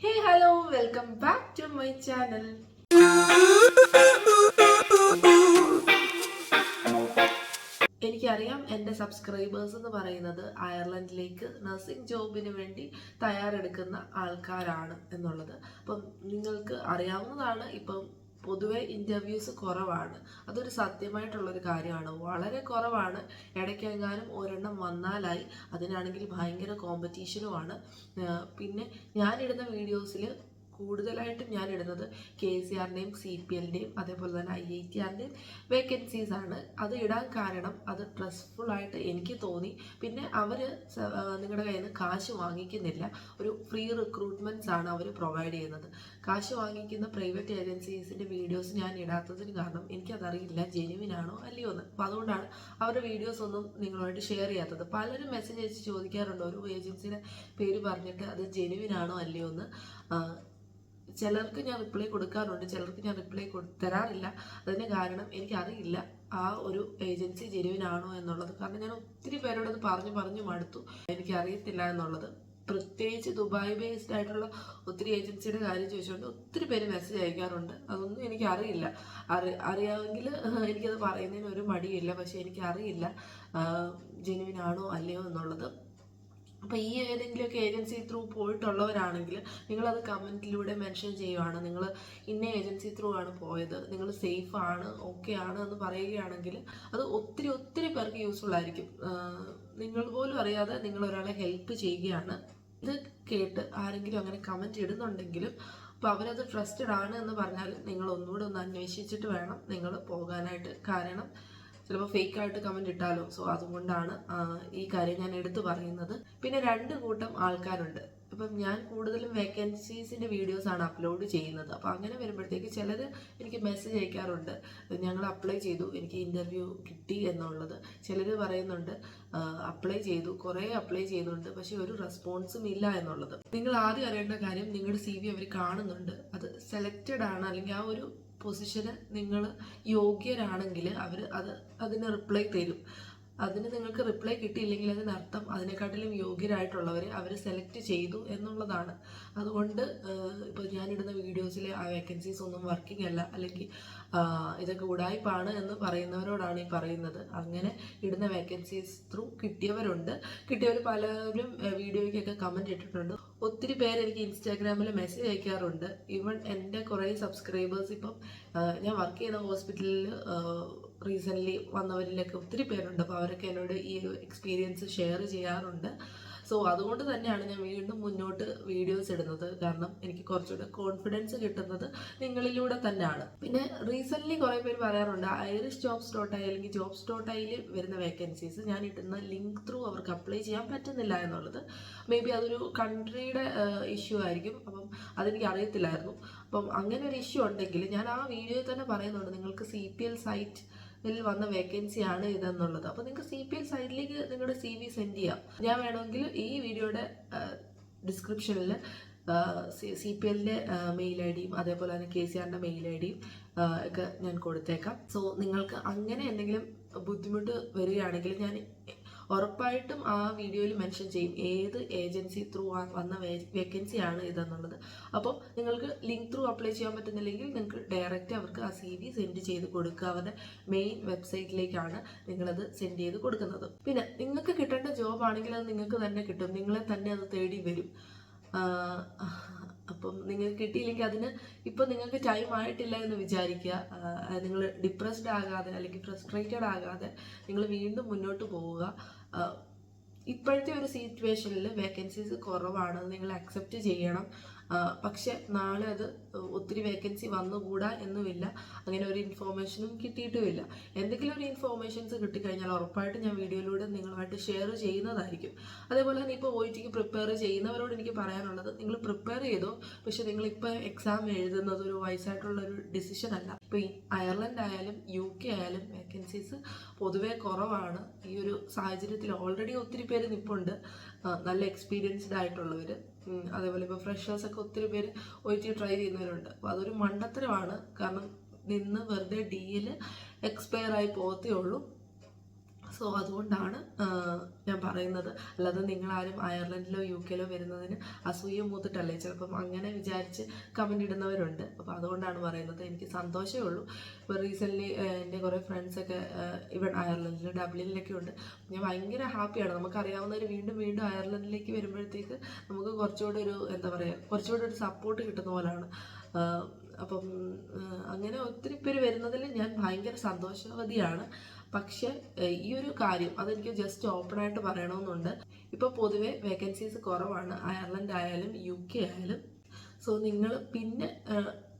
Hey, hello, welcome back to my channel. എനിക്കറിയാം എൻ്റെ subscribers എന്ന് പറയുന്നത് അയർലൻഡിലേക്ക് നഴ്സിംഗ് ജോബിന് വേണ്ടി തയ്യാറെടുക്കുന്ന ആൾക്കാരാണ് എന്നുള്ളത്. അപ്പം നിങ്ങൾക്ക് അറിയാവുന്നതാണ്, ഇപ്പം പൊതുവെ ഇൻ്റർവ്യൂസ് കുറവാണ്. അതൊരു സത്യമായിട്ടുള്ളൊരു കാര്യമാണ്, വളരെ കുറവാണ്. ഇടയ്ക്കെങ്ങാനും ഒരെണ്ണം വന്നാലായി, അതിനാണെങ്കിൽ ഭയങ്കര കോമ്പറ്റീഷനുമാണ്. പിന്നെ ഞാനിടുന്ന വീഡിയോസിൽ കൂടുതലായിട്ടും ഞാൻ ഇടുന്നത് KCRൻ്റെയും CPLൻ്റെയും അതേപോലെ തന്നെ IITRൻ്റെയും വേക്കൻസീസ് ആണ്. അത് ഇടാൻ കാരണം അത് സ്ട്രെസ്ഫുള്ളായിട്ട് എനിക്ക് തോന്നി. പിന്നെ അവർ നിങ്ങളുടെ കയ്യിൽ നിന്ന് കാശ് വാങ്ങിക്കുന്നില്ല, ഒരു ഫ്രീ റിക്രൂട്ട്മെൻറ്റ്സ് ആണ് അവർ പ്രൊവൈഡ് ചെയ്യുന്നത്. കാശ് വാങ്ങിക്കുന്ന പ്രൈവറ്റ് ഏജൻസീസിൻ്റെ വീഡിയോസ് ഞാൻ ഇടാത്തതിന് കാരണം എനിക്കതറിയില്ല ജെനുവിനാണോ അല്ലയോ എന്ന്. അപ്പോൾ അതുകൊണ്ടാണ് അവരുടെ വീഡിയോസ് ഒന്നും നിങ്ങളുമായിട്ട് ഷെയർ ചെയ്യാത്തത്. പലരും മെസ്സേജ് അയച്ച് ചോദിക്കാറുണ്ട് ഒരു ഏജൻസിയുടെ പേര് പറഞ്ഞിട്ട് അത് ജെനുവിനാണോ അല്ലയോ എന്ന്. ചിലർക്ക് ഞാൻ റിപ്ലൈ കൊടുക്കാറുണ്ട്, ചിലർക്ക് ഞാൻ റിപ്ലൈ തരാറില്ല. അതിന് കാരണം എനിക്കറിയില്ല ആ ഒരു ഏജൻസി ജെനുവിനാണോ എന്നുള്ളത്. കാരണം ഞാൻ ഒത്തിരി പേരോട് അത് പറഞ്ഞു മടുത്തു, എനിക്കറിയത്തില്ല എന്നുള്ളത്. പ്രത്യേകിച്ച് ദുബായ് ബേസ്ഡ് ആയിട്ടുള്ള ഒത്തിരി ഏജൻസിയുടെ കാര്യം ചോദിച്ചുകൊണ്ട് ഒത്തിരി പേര് മെസ്സേജ് അയക്കാറുണ്ട്. അതൊന്നും എനിക്കറിയില്ല. അറിയാമെങ്കിൽ എനിക്കത് പറയുന്നതിന് ഒരു മടിയില്ല, പക്ഷെ എനിക്കറിയില്ല ജെനുവിനാണോ അല്ലയോ എന്നുള്ളത്. അപ്പോൾ ഈ ഏതെങ്കിലുമൊക്കെ ഏജൻസി ത്രൂ പോയിട്ടുള്ളവരാണെങ്കിൽ നിങ്ങളത് കമൻറ്റിലൂടെ മെൻഷൻ ചെയ്യുവാണ്, നിങ്ങൾ ഇന്ന ഏജൻസി ത്രൂ ആണ് പോയത്, നിങ്ങൾ സേഫ് ആണ്, ഓക്കെ ആണ് എന്ന് പറയുകയാണെങ്കിൽ അത് ഒത്തിരി പേർക്ക് യൂസ്ഫുൾ ആയിരിക്കും. നിങ്ങൾ പോലും അറിയാതെ നിങ്ങൾ ഒരാളെ ഹെൽപ്പ് ചെയ്യുകയാണ്. ഇത് കേട്ട് ആരെങ്കിലും അങ്ങനെ കമൻറ്റ് ഇടുന്നുണ്ടെങ്കിലും അപ്പോൾ അവരത് ട്രസ്റ്റഡ് ആണ് എന്ന് പറഞ്ഞാൽ നിങ്ങൾ ഒന്നുകൂടെ ഒന്ന് അന്വേഷിച്ചിട്ട് വേണം നിങ്ങൾ പോകാനായിട്ട്. കാരണം ചിലപ്പോൾ ഫേക്കായിട്ട് കമൻറ്റ് ഇട്ടാലോ. സോ അതുകൊണ്ടാണ് ഈ കാര്യം ഞാൻ എടുത്തു പറയുന്നത്. പിന്നെ രണ്ട് കൂട്ടം ആൾക്കാരുണ്ട്. അപ്പം ഞാൻ കൂടുതലും വേക്കൻസീസിൻ്റെ വീഡിയോസാണ് അപ്ലോഡ് ചെയ്യുന്നത്. അപ്പോൾ അങ്ങനെ വരുമ്പോഴത്തേക്ക് ചിലർ എനിക്ക് മെസ്സേജ് അയക്കാറുണ്ട്, ഞങ്ങൾ അപ്ലൈ ചെയ്തു, എനിക്ക് ഇൻ്റർവ്യൂ കിട്ടി എന്നുള്ളത്. ചിലർ പറയുന്നുണ്ട് അപ്ലൈ ചെയ്തു, കുറേ അപ്ലൈ ചെയ്യുന്നുണ്ട്, പക്ഷേ ഒരു റെസ്പോൺസും ഇല്ല എന്നുള്ളത്. നിങ്ങൾ ആദ്യം അറിയേണ്ട കാര്യം, നിങ്ങളുടെ CV അവർ കാണുന്നുണ്ട്, അത് സെലക്റ്റഡ് ആണ്, അല്ലെങ്കിൽ ആ ഒരു പൊസിഷന് നിങ്ങൾ യോഗ്യരാണെങ്കിൽ അവർ അതിന് റിപ്ലൈ തരും. അതിന് നിങ്ങൾക്ക് റിപ്ലൈ കിട്ടിയില്ലെങ്കിൽ അതിനർത്ഥം അതിനെക്കാട്ടിലും യോഗ്യരായിട്ടുള്ളവരെ അവർ സെലക്ട് ചെയ്തു എന്നുള്ളതാണ്. അതുകൊണ്ട് ഇപ്പോൾ ഞാനിടുന്ന വീഡിയോസിൽ ആ വേക്കൻസീസ് ഒന്നും വർക്കിംഗ് അല്ല, അല്ലെങ്കിൽ ഇതൊക്കെ ഉടായ്പാണ് എന്ന് പറയുന്നവരോടാണ് ഈ പറയുന്നത്. അങ്ങനെ ഇടുന്ന വേക്കൻസീസ് ത്രൂ കിട്ടിയവർ പലരും വീഡിയോയ്ക്കൊക്കെ കമൻറ്റ് ഇട്ടിട്ടുണ്ട്. ഒത്തിരി പേര് എനിക്ക് ഇൻസ്റ്റാഗ്രാമിൽ മെസ്സേജ് അയക്കാറുണ്ട്. ഈവൻ എൻ്റെ കുറേ സബ്സ്ക്രൈബേഴ്സ് ഇപ്പം ഞാൻ വർക്ക് ചെയ്യുന്ന ഹോസ്പിറ്റലിൽ റീസെൻ്റ്ലി വന്നവരിലൊക്കെ ഒത്തിരി പേരുണ്ട്. അപ്പോൾ അവരൊക്കെ എന്നോട് ഈ ഒരു എക്സ്പീരിയൻസ് ഷെയർ ചെയ്യാറുണ്ട്. സോ അതുകൊണ്ട് തന്നെയാണ് ഞാൻ വീണ്ടും മുന്നോട്ട് വീഡിയോസ് ഇടുന്നത്. കാരണം എനിക്ക് കുറച്ചുകൂടെ കോൺഫിഡൻസ് കിട്ടുന്നത് നിങ്ങളിലൂടെ തന്നെയാണ്. പിന്നെ റീസെൻ്റ്ലി കുറേ പേര് പറയാറുണ്ട് irish.jobs.in അല്ലെങ്കിൽ jobs.in വരുന്ന വേക്കൻസീസ് ഞാൻ ഇട്ടുന്ന ലിങ്ക് ത്രൂ അവർക്ക് അപ്ലൈ ചെയ്യാൻ പറ്റുന്നില്ല എന്നുള്ളത്. മേ ബി അതൊരു കൺട്രിയുടെ ഇഷ്യൂ ആയിരിക്കും. അപ്പം അതെനിക്ക് അറിയത്തില്ലായിരുന്നു. അപ്പം അങ്ങനെ ഒരു ഇഷ്യൂ ഉണ്ടെങ്കിൽ ഞാൻ ആ വീഡിയോയിൽ തന്നെ പറയുന്നുണ്ട്, നിങ്ങൾക്ക് CPL സൈറ്റിൽ വന്ന വേക്കൻസിയാണ് ഇതെന്നുള്ളത്. അപ്പോൾ നിങ്ങൾക്ക് CPL സൈറ്റിലേക്ക് നിങ്ങളുടെ CV സെൻഡ് ചെയ്യാം. ഞാൻ വേണമെങ്കിൽ ഈ വീഡിയോയുടെ ഡിസ്ക്രിപ്ഷനിൽ CPLൻ്റെ മെയിൽ ID യും അതേപോലെ തന്നെ KCRൻ്റെ മെയിൽ ID യും ഒക്കെ ഞാൻ കൊടുത്തേക്കാം. സോ നിങ്ങൾക്ക് അങ്ങനെ എന്തെങ്കിലും ബുദ്ധിമുട്ട് വരികയാണെങ്കിൽ ഞാൻ ഉറപ്പായിട്ടും ആ വീഡിയോയിൽ മെൻഷൻ ചെയ്യും ഏത് ഏജൻസി ത്രൂ വന്ന വേക്കൻസിയാണ് ഇതെന്നുള്ളത്. അപ്പോൾ നിങ്ങൾക്ക് ലിങ്ക് ത്രൂ അപ്ലൈ ചെയ്യാൻ പറ്റുന്നില്ലെങ്കിൽ നിങ്ങൾക്ക് ഡയറക്റ്റ് അവർക്ക് ആ CV സെൻഡ് ചെയ്ത് കൊടുക്കുക. അവരുടെ മെയിൻ വെബ്സൈറ്റിലേക്കാണ് നിങ്ങളത് സെൻഡ് ചെയ്ത് കൊടുക്കുന്നത്. പിന്നെ നിങ്ങൾക്ക് കിട്ടേണ്ട ജോബ് ആണെങ്കിൽ അത് നിങ്ങൾക്ക് തന്നെ കിട്ടും, നിങ്ങളെ തന്നെ അത് തേടി വരും. അപ്പം നിങ്ങൾക്ക് കിട്ടിയില്ലെങ്കിൽ അതിന് ഇപ്പം നിങ്ങൾക്ക് ടൈം ആയിട്ടില്ല എന്ന് വിചാരിക്കുക. നിങ്ങൾ ഡിപ്രസ്ഡ് ആകാതെ അല്ലെങ്കിൽ ഫ്രസ്ട്രേറ്റഡ് ആകാതെ നിങ്ങൾ വീണ്ടും മുന്നോട്ട് പോവുക. ഇപ്പോഴത്തെ ഒരു സിറ്റുവേഷനിൽ വേക്കൻസീസ് കുറവാണ്, നിങ്ങൾ അക്സെപ്റ്റ് ചെയ്യണം. പക്ഷെ നാളെ അത് ഒത്തിരി വേക്കൻസി വന്നുകൂടാ എന്നുമില്ല, അങ്ങനെ ഒരു ഇൻഫോർമേഷനും കിട്ടിയിട്ടുമില്ല. എന്തെങ്കിലും ഒരു ഇൻഫോർമേഷൻസ് കിട്ടിക്കഴിഞ്ഞാൽ ഉറപ്പായിട്ടും ഞാൻ വീഡിയോയിലൂടെ നിങ്ങളുമായിട്ട് ഷെയർ ചെയ്യുന്നതായിരിക്കും. അതേപോലെ തന്നെ ഇപ്പോൾ OETക്ക് പ്രിപ്പയർ ചെയ്യുന്നവരോട് എനിക്ക് പറയാനുള്ളത്, നിങ്ങൾ പ്രിപ്പയർ ചെയ്തോ, പക്ഷെ നിങ്ങളിപ്പോൾ എക്സാം എഴുതുന്നത് ഒരു വയസ്സായിട്ടുള്ളൊരു ഡിസിഷൻ അല്ല. ഇപ്പോൾ ഈ അയർലൻഡ് ആയാലും UK ആയാലും വേക്കൻസീസ് പൊതുവേ കുറവാണ്. ഈ ഒരു സാഹചര്യത്തിൽ ഓൾറെഡി ഒത്തിരി പേര് നിൽപ്പുണ്ട്, നല്ല എക്സ്പീരിയൻസ്ഡ് ആയിട്ടുള്ളവർ. അതേപോലെ ഇപ്പോൾ ഫ്രഷേഴ്സൊക്കെ ഒത്തിരി പേര് OET ട്രൈ ചെയ്യുന്നവരുണ്ട്. അപ്പോൾ അതൊരു മണ്ടത്തരമാണ്. കാരണം നിന്ന് വെറുതെ DL എക്സ്പയർ ആയി പോകത്തേ ഉള്ളൂ. സോ അതുകൊണ്ടാണ് ഞാൻ പറയുന്നത്. അല്ലാതെ നിങ്ങളാരും അയർലൻഡിലോ UK-ലോ വരുന്നതിന് അസൂയ മൂത്തിട്ടല്ലേ. ചിലപ്പം അങ്ങനെ വിചാരിച്ച് കമൻ്റ് ഇടുന്നവരുണ്ട്. അപ്പോൾ അതുകൊണ്ടാണ് പറയുന്നത്. എനിക്ക് സന്തോഷമേ ഉള്ളൂ. ഇപ്പോൾ റീസെൻ്റ്ലി എൻ്റെ കുറേ ഫ്രണ്ട്സൊക്കെ ഇവിടെ അയർലൻഡിൽ ഡബ്ലിനിലൊക്കെ ഉണ്ട്. ഞാൻ ഭയങ്കര ഹാപ്പിയാണ്. നമുക്കറിയാവുന്നവർ വീണ്ടും വീണ്ടും അയർലൻഡിലേക്ക് വരുമ്പോഴത്തേക്ക് നമുക്ക് കുറച്ചുകൂടെ ഒരു എന്താ പറയുക, കുറച്ചുകൂടെ ഒരു സപ്പോർട്ട് കിട്ടുന്ന പോലെയാണ്. അപ്പം അങ്ങനെ ഒത്തിരി പേര് വരുന്നതിൽ ഞാൻ ഭയങ്കര സന്തോഷവതിയാണ്. പക്ഷേ ഈ ഒരു കാര്യം അതെനിക്ക് ജസ്റ്റ് ഓപ്പണായിട്ട് പറയണമെന്നുണ്ട്. ഇപ്പോൾ പൊതുവെ വേക്കൻസീസ് കുറവാണ്, അയർലൻഡ് ആയാലും UK ആയാലും. സോ നിങ്ങൾ പിന്നെ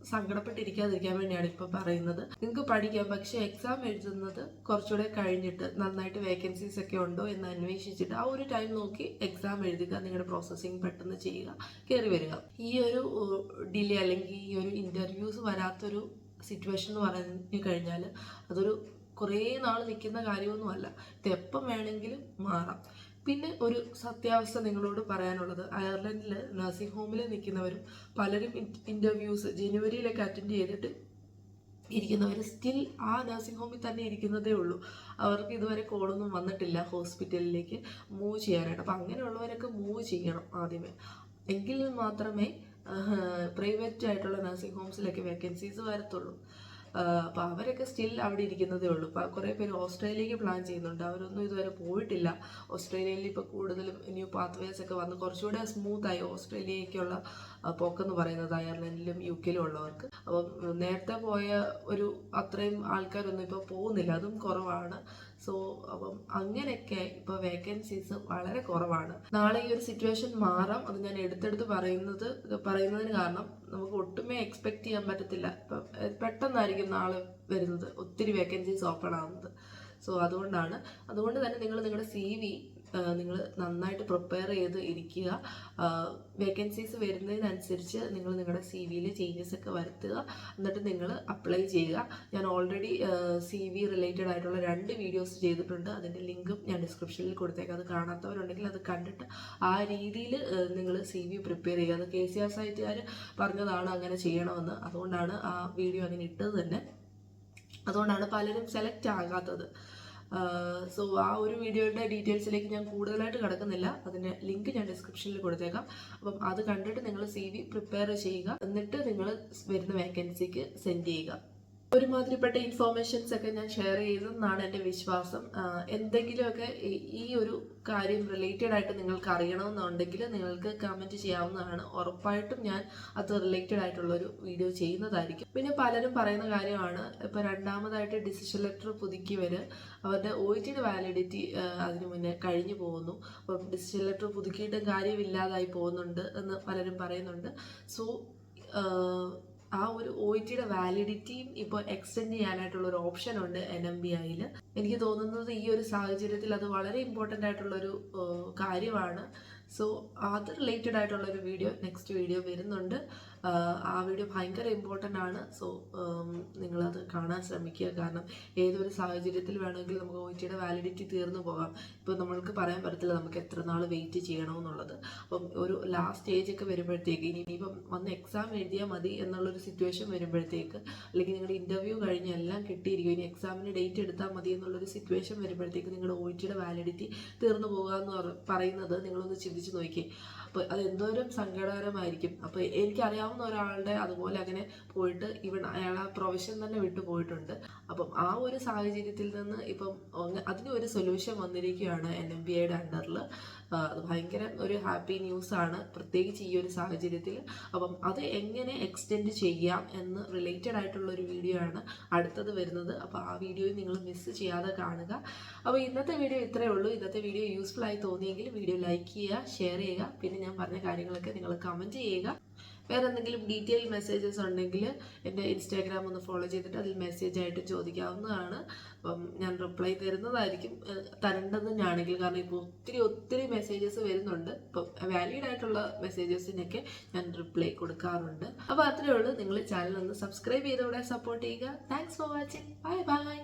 സങ്കടപ്പെട്ടിരിക്കാതിരിക്കാൻ വേണ്ടിയാണ് ഇപ്പോൾ പറയുന്നത്. നിങ്ങൾക്ക് പഠിക്കാം, പക്ഷേ എക്സാം എഴുതുന്നത് കുറച്ചുകൂടെ കഴിഞ്ഞിട്ട് നന്നായിട്ട് വേക്കൻസീസ് ഒക്കെ ഉണ്ടോ എന്ന് അന്വേഷിച്ചിട്ട് ആ ഒരു ടൈം നോക്കി എക്സാം എഴുതുക. നിങ്ങളുടെ പ്രോസസ്സിങ് പെട്ടെന്ന് ചെയ്യുക, കയറി വരിക. ഈ ഒരു ഡിലേ അല്ലെങ്കിൽ ഈ ഒരു ഇൻ്റർവ്യൂസ് വരാത്തൊരു സിറ്റുവേഷൻ എന്ന് പറഞ്ഞു കഴിഞ്ഞാൽ അതൊരു കുറേ നാൾ നിൽക്കുന്ന കാര്യമൊന്നുമല്ല. ഇത് എപ്പം വേണമെങ്കിലും മാറാം. പിന്നെ ഒരു സത്യാവസ്ഥ നിങ്ങളോട് പറയാനുള്ളത്, അയർലൻഡിൽ നഴ്സിംഗ് ഹോമിൽ നിൽക്കുന്നവരും പലരും ഇൻ്റർവ്യൂസ് ജനുവരിയിലൊക്കെ അറ്റൻഡ് ചെയ്തിട്ട് ഇരിക്കുന്നവർ സ്റ്റിൽ ആ നഴ്സിംഗ് ഹോമിൽ തന്നെ ഇരിക്കുന്നതേ ഉള്ളൂ. അവർക്ക് ഇതുവരെ കോളൊന്നും വന്നിട്ടില്ല ഹോസ്പിറ്റലിലേക്ക് മൂവ് ചെയ്യാനായിട്ട്. അപ്പം അങ്ങനെയുള്ളവരൊക്കെ മൂവ് ചെയ്യണം ആദ്യമേ. എങ്കിൽ മാത്രമേ പ്രൈവറ്റ് ആയിട്ടുള്ള നഴ്സിംഗ് ഹോംസിലൊക്കെ വേക്കൻസീസ് വരത്തുള്ളൂ. അപ്പോൾ അവരൊക്കെ സ്റ്റിൽ അവിടെ ഇരിക്കുന്നതേ ഉള്ളൂ. ഇപ്പോൾ കുറേ പേര് ഓസ്ട്രേലിയക്ക് പ്ലാൻ ചെയ്യുന്നുണ്ട്. അവരൊന്നും ഇതുവരെ പോയിട്ടില്ല. ഓസ്ട്രേലിയയിൽ ഇപ്പോൾ കൂടുതലും ന്യൂ പാത്വേസ് ഒക്കെ വന്ന് കുറച്ചുകൂടെ സ്മൂത്തായി ഓസ്ട്രേലിയയ്ക്കുള്ള പോക്കെന്ന് പറയുന്നത് അയർലൻഡിലും UK-ലും ഉള്ളവർക്ക്. അപ്പം നേരത്തെ പോയ ഒരു അത്രയും ആൾക്കാരൊന്നും ഇപ്പോൾ പോകുന്നില്ല, അതും കുറവാണ്. സോ അപ്പം അങ്ങനെയൊക്കെ ഇപ്പോൾ വേക്കൻസീസ് വളരെ കുറവാണ്. നാളെ ഈ ഒരു സിറ്റുവേഷൻ മാറാം. അത് ഞാൻ എടുത്തെടുത്ത് പറയുന്നതിന് കാരണം നമുക്ക് ഒട്ടുമേ എക്സ്പെക്ട് ചെയ്യാൻ പറ്റത്തില്ല. ഇപ്പം പെട്ടെന്നായിരിക്കും നാളെ വരുന്നത് ഒത്തിരി വേക്കൻസീസ് ഓപ്പൺ ആവുന്നത്. സോ അതുകൊണ്ട് തന്നെ നിങ്ങൾ നിങ്ങളുടെ CV നിങ്ങൾ നന്നായിട്ട് പ്രിപ്പയർ ചെയ്ത് ഇരിക്കുക. വേക്കൻസീസ് വരുന്നതിനനുസരിച്ച് നിങ്ങൾ നിങ്ങളുടെ CV-യിൽ ചേഞ്ചസ് ഒക്കെ വരുത്തുക. എന്നിട്ട് നിങ്ങൾ അപ്ലൈ ചെയ്യുക. ഞാൻ ഓൾറെഡി CV റിലേറ്റഡ് ആയിട്ടുള്ള 2 വീഡിയോസ് ചെയ്തിട്ടുണ്ട്. അതിൻ്റെ ലിങ്കും ഞാൻ ഡിസ്ക്രിപ്ഷനിൽ കൊടുത്തേക്കാം. അത് കാണാത്തവരുണ്ടെങ്കിൽ അത് കണ്ടിട്ട് ആ രീതിയിൽ നിങ്ങൾ CV പ്രിപ്പയർ ചെയ്യുക. അത് KCR സൈറ്റുകാർ പറഞ്ഞതാണ് അങ്ങനെ ചെയ്യണമെന്ന്. അതുകൊണ്ടാണ് ആ വീഡിയോ അങ്ങനെ ഇട്ടത് തന്നെ. അതുകൊണ്ടാണ് പലരും സെലക്ട് ആകാത്തത്. സോ ആ ഒരു വീഡിയോയുടെ ഡീറ്റെയിൽസിലേക്ക് ഞാൻ കൂടുതലായിട്ട് കിടക്കുന്നില്ല. അതിൻ്റെ ലിങ്ക് ഞാൻ ഡിസ്ക്രിപ്ഷനിൽ കൊടുത്തേക്കാം. അപ്പം അത് കണ്ടിട്ട് നിങ്ങൾ CV പ്രിപ്പയർ ചെയ്യുക. എന്നിട്ട് നിങ്ങൾ വരുന്ന വേക്കൻസിക്ക് സെൻഡ് ചെയ്യുക. ഒരുമാതിരിപ്പെട്ട ഇൻഫോർമേഷൻസ് ഒക്കെ ഞാൻ ഷെയർ ചെയ്തെന്നാണ് എൻ്റെ വിശ്വാസം. എന്തെങ്കിലുമൊക്കെ ഈ ഒരു കാര്യം റിലേറ്റഡ് ആയിട്ട് നിങ്ങൾക്ക് അറിയണമെന്നുണ്ടെങ്കിൽ നിങ്ങൾക്ക് കമൻറ്റ് ചെയ്യാവുന്നതാണ്. ഉറപ്പായിട്ടും ഞാൻ അത് റിലേറ്റഡ് ആയിട്ടുള്ളൊരു വീഡിയോ ചെയ്യുന്നതായിരിക്കും. പിന്നെ പലരും പറയുന്ന കാര്യമാണ്, ഇപ്പോൾ രണ്ടാമതായിട്ട് ഡിസിഷൻ ലെറ്റർ പുതുക്കിയവർ അവരുടെ OIT-യുടെ വാലിഡിറ്റി അതിനു മുന്നേ കഴിഞ്ഞു പോകുന്നു. അപ്പം ഡിസിഷൻ ലെറ്റർ പുതുക്കിയിട്ട് കാര്യമില്ലാതായി പോകുന്നുണ്ട് എന്ന് പലരും പറയുന്നുണ്ട്. സോ ആ ഒരു OIT-യുടെ വാലിഡിറ്റിയും ഇപ്പോൾ എക്സ്റ്റെൻഡ് ചെയ്യാനായിട്ടുള്ള ഒരു ഓപ്ഷൻ ഉണ്ട് NMBI-ൽ. എനിക്ക് തോന്നുന്നത് ഈ ഒരു സാഹചര്യത്തിൽ അത് വളരെ ഇമ്പോർട്ടൻ്റ് ആയിട്ടുള്ളൊരു കാര്യമാണ്. സോ അത് റിലേറ്റഡ് ആയിട്ടുള്ളൊരു നെക്സ്റ്റ് വീഡിയോ വരുന്നുണ്ട്. ആ വീഡിയോ ഭയങ്കര ഇമ്പോർട്ടൻ്റ് ആണ്. സോ നിങ്ങളത് കാണാൻ ശ്രമിക്കുക. കാരണം ഏതൊരു സാഹചര്യത്തിൽ വേണമെങ്കിലും നമുക്ക് OIT-യുടെ വാലിഡിറ്റി തീർന്നു പോകാം. ഇപ്പോൾ നമ്മൾക്ക് പറയാൻ പറ്റത്തില്ല നമുക്ക് എത്ര നാൾ വെയിറ്റ് ചെയ്യണമെന്നുള്ളത്. അപ്പം ഒരു ലാസ്റ്റ് സ്റ്റേജൊക്കെ വരുമ്പോഴത്തേക്ക് ഇനിയിപ്പം വന്ന് എക്സാം എഴുതിയാൽ മതി എന്നുള്ളൊരു സിറ്റുവേഷൻ വരുമ്പോഴത്തേക്ക്, അല്ലെങ്കിൽ നിങ്ങളുടെ ഇൻ്റർവ്യൂ കഴിഞ്ഞ് എല്ലാം കിട്ടിയിരിക്കും, ഇനി എക്സാമിന് ഡേറ്റ് എടുത്താൽ മതി എന്നുള്ളൊരു സിറ്റുവേഷൻ വരുമ്പോഴത്തേക്ക് നിങ്ങളുടെ OIT-യുടെ വാലിഡിറ്റി തീർന്നു പോകുക എന്ന് പറയുന്നത് നിങ്ങളൊന്ന് ചിന്തിച്ച് നോക്കി. അപ്പോൾ അത് എന്തോരം സങ്കടകരമായിരിക്കും. അപ്പോൾ എനിക്കറിയാവുന്ന ഒരാളുടെ അതുപോലെ അങ്ങനെ പോയിട്ട് അയാൾ ആ പ്രൊഫഷൻ തന്നെ വിട്ടു പോയിട്ടുണ്ട്. അപ്പം ആ ഒരു സാഹചര്യത്തിൽ നിന്ന് ഇപ്പം അതിനൊരു സൊല്യൂഷൻ വന്നിരിക്കുകയാണ് NMBI-യുടെ അണ്ടറിൽ. അത് ഭയങ്കര ഒരു ഹാപ്പി ന്യൂസാണ്, പ്രത്യേകിച്ച് ഈ ഒരു സാഹചര്യത്തിൽ. അപ്പം അത് എങ്ങനെ എക്സ്റ്റെൻഡ് ചെയ്യാം എന്ന് റിലേറ്റഡ് ആയിട്ടുള്ള ഒരു വീഡിയോ ആണ് അടുത്തത് വരുന്നത്. അപ്പോൾ ആ വീഡിയോ നിങ്ങൾ മിസ് ചെയ്യാതെ കാണുക. അപ്പോൾ ഇന്നത്തെ വീഡിയോ ഇത്രയേ ഉള്ളൂ. ഇന്നത്തെ വീഡിയോ യൂസ്ഫുൾ ആയി തോന്നിയെങ്കിൽ വീഡിയോ ലൈക്ക് ചെയ്യുക, ഷെയർ ചെയ്യുക. പിന്നെ ഞാൻ പറഞ്ഞ കാര്യങ്ങളൊക്കെ നിങ്ങൾ കമൻറ്റ് ചെയ്യുക. വേറെ എന്തെങ്കിലും ഡീറ്റെയിൽ മെസ്സേജസ് ഉണ്ടെങ്കിൽ എൻ്റെ ഇൻസ്റ്റാഗ്രാം ഒന്ന് ഫോളോ ചെയ്തിട്ട് അതിൽ മെസ്സേജായിട്ട് ചോദിക്കാവുന്നതാണ്. അപ്പം ഞാൻ റിപ്ലൈ തരുന്നതായിരിക്കും, തരേണ്ടത് തന്നെയാണെങ്കിൽ. കാരണം ഇപ്പോൾ ഒത്തിരി മെസ്സേജസ് വരുന്നുണ്ട്. ഇപ്പം വാലിഡ് ആയിട്ടുള്ള മെസ്സേജസിനൊക്കെ ഞാൻ റിപ്ലൈ കൊടുക്കാറുണ്ട്. അപ്പോൾ അത്രയേ ഉള്ളൂ. നിങ്ങൾ ചാനൽ ഒന്ന് സബ്സ്ക്രൈബ് ചെയ്തോടെ സപ്പോർട്ട് ചെയ്യുക. Thanks for watching. Bye bye.